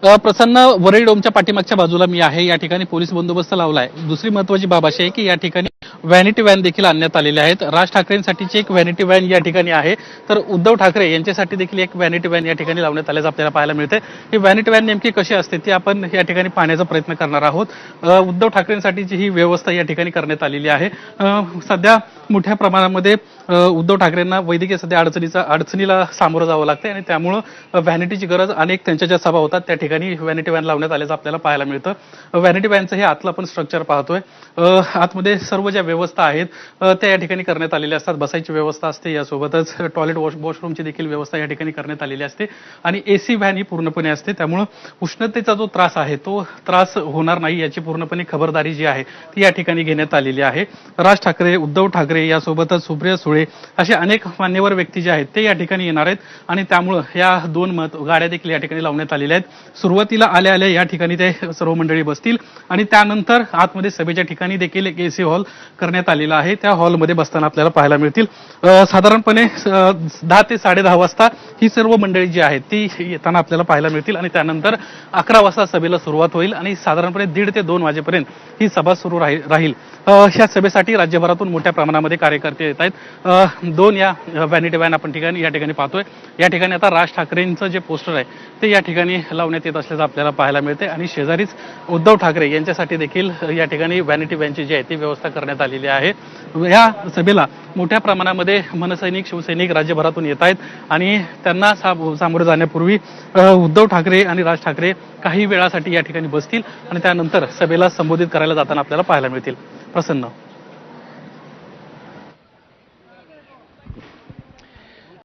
प्रसन्न वरळी डोमच्या पाठीमागच्या बाजूला मी आहे. या ठिकाणी पोलीस बंदोबस्त लावलाय. दुसरी महत्त्वाची बाब अशी आहे की या ठिकाणी व्हॅनिटी व्हॅन देखील आणण्यात आलेल्या आहेत. राज ठाकरेंसाठीची एक व्हॅनिटी व्हॅन या ठिकाणी आहे, तर उद्धव ठाकरे यांच्यासाठी देखील एक व्हॅनिटी व्हॅन या ठिकाणी लावण्यात आल्याचं आपल्याला पाहायला मिळते. ही व्हॅनिटी व्हॅन नेमकी कशी असते ती आपण या ठिकाणी पाहण्याचा प्रयत्न करणार आहोत. उद्धव ठाकरेंसाठीची ही व्यवस्था या ठिकाणी करण्यात आलेली आहे. सध्या मोठ्या प्रमाणामध्ये उद्धव ठाकरेंना वैद्यकीय सध्या अडचणीला सामोरं जावं लागते आणि त्यामुळं व्हॅनिटीची गरज अनेक त्यांच्या ज्या सभा होतात त्या ठिकाणी व्हॅनिटी व्हॅन लावण्यात आल्याचं आपल्याला पाहायला मिळतं. व्हॅनिटी व्हॅनचं हे आतलं आपण स्ट्रक्चर पाहतोय. आतमध्ये सर्व ज्या व्यवस्था आहेत त्या या ठिकाणी करण्यात आलेल्या असतात. बसायची व्यवस्था असते, यासोबतच टॉयलेट वॉशरूमची देखील व्यवस्था या ठिकाणी करण्यात आलेली असते आणि एसी व्हॅन ही पूर्णपणे असते. त्यामुळं उष्णतेचा जो त्रास आहे तो त्रास होणार नाही याची पूर्णपणे खबरदारी जी आहे ती या ठिकाणी घेण्यात आलेली आहे. राज ठाकरे, उद्धव ठाकरे यासोबतच सुप्रिया सुळे असे अनेक मान्यवर व्यक्ती जे आहेत ते या ठिकाणी येणार आहेत आणि त्यामुळं या दोन गाड्या देखील या ठिकाणी लावण्यात आलेल्या आहेत. सुरुवातीला आल्या आल्या या ठिकाणी ते सर्व मंडळी बसतील आणि त्यानंतर आतमध्ये सभेच्या ठिकाणी देखील एक एसी हॉल करण्यात आलेला आहे. त्या हॉलमध्ये बसताना आपल्याला पाहायला मिळतील. साधारणपणे 10 ते 10:30 वाजता ही सर्व मंडळी जी आहेत ती येताना आपल्याला पाहायला मिळतील आणि त्यानंतर 11 वाजता सभेला सुरुवात होईल आणि साधारणपणे 1:30 ते 2 वाजेपर्यंत ही सभा सुरू राहील. ह्या सभेसाठी राज्यभरातून मोठ्या प्रमाणामध्ये कार्यकर्ते येत आहेत. 2 या व्हॅनिटी व्हॅन आपण या ठिकाणी पाहतोय. या ठिकाणी आता राज ठाकरेंचं जे पोस्टर आहे ते या ठिकाणी लावण्यात येत असल्याचं आपल्याला पाहायला मिळते आणि शेजारीच उद्धव ठाकरे यांच्यासाठी देखील या ठिकाणी व्हॅनिटी व्हॅनची जी आहे ती व्यवस्था करण्यात आलेली आहे. या सभेला मोठ्या प्रमाणामध्ये मनसैनिक, शिवसैनिक राज्यभरातून येत आहेत आणि त्यांना सामोरे जाण्यापूर्वी उद्धव ठाकरे आणि राज ठाकरे काही वेळासाठी या ठिकाणी बसतील आणि त्यानंतर सभेला संबोधित करायला जाताना आपल्याला पाहायला मिळतील. प्रसन्न.